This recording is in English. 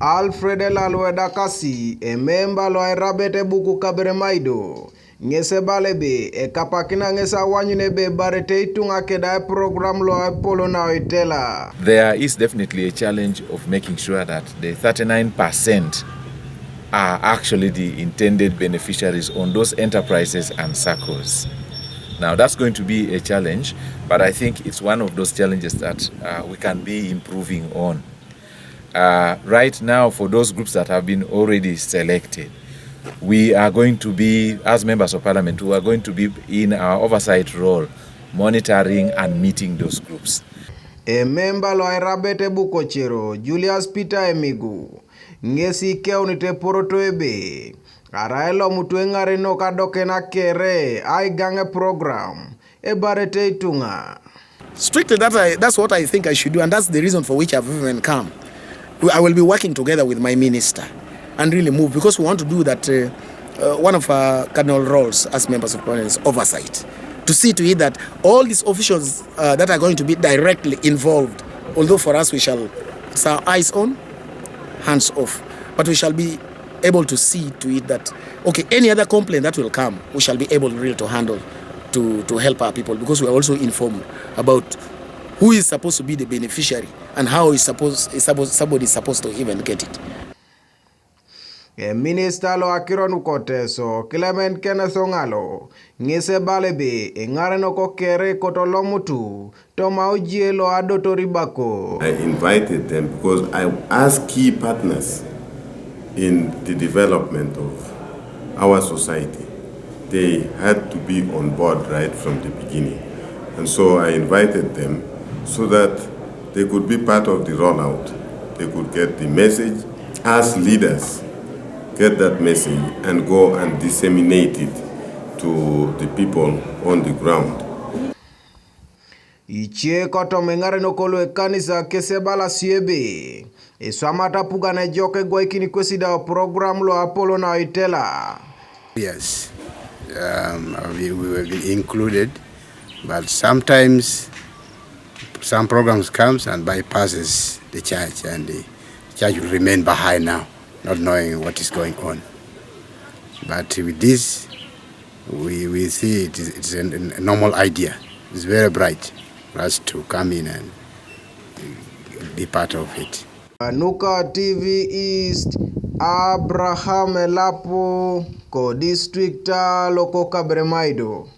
Alfred Elalweda Kasi, member lo rabete buku Kaberamaido. Ngese balebe e kapakina ngesa wanyunebe barete itunga keda program lo Apollo na itela. There is definitely a challenge of making sure that the 39% are actually the intended beneficiaries on those enterprises and circles. Now that's going to be a challenge, but I think it's one of those challenges that we can be improving on. Right now, for those groups that have been already selected, we are going to be, as members of parliament, we are going to be in our oversight role, monitoring and meeting those groups. A member lo irabete bukochero, Julius Peter Emigu, ngesi keunite poroto ebe, araelo mutu Engarenok adoke na kere, aigange program, e barete itunga. Strictly, that's what I think I should do, and that's the reason for which I've even come. I will be working together with my minister and really move, because we want to do that. One of our cardinal roles as members of parliament is oversight, to see to it that all these officials that are going to be directly involved, although for us we shall it's our eyes on, hands off, but we shall be able to see to it that, okay, any other complaint that will come, we shall be able really to handle to help our people, because we are also informed about who is supposed to be the beneficiary and how somebody is supposed to even get it. Minister lo Akironu Koteso, Clement Kenneth Ongalo, ngese balebe, Engarenok kere kotolomutu, toma ujie lo Adodi bako. I invited them because I asked key partners in the development of our society. They had to be on board right from the beginning. And so I invited them so that they could be part of the rollout. They could get the message as leaders, get that message and go and disseminate it to the people on the ground. Ichie koto Engarenok lo kanisa kesebala siebe. Eswamata pugane joke gwaikini kwesida program lo Apollo na itela. Yes, we will be included, but sometimes some programs comes and bypasses the church, and the church will remain behind now, not knowing what is going on. But with this, we see it's a normal idea. It's very bright for us to come in and be part of it. Nuka TV East, Abraham Elapo, ko district loko Kaberamaido.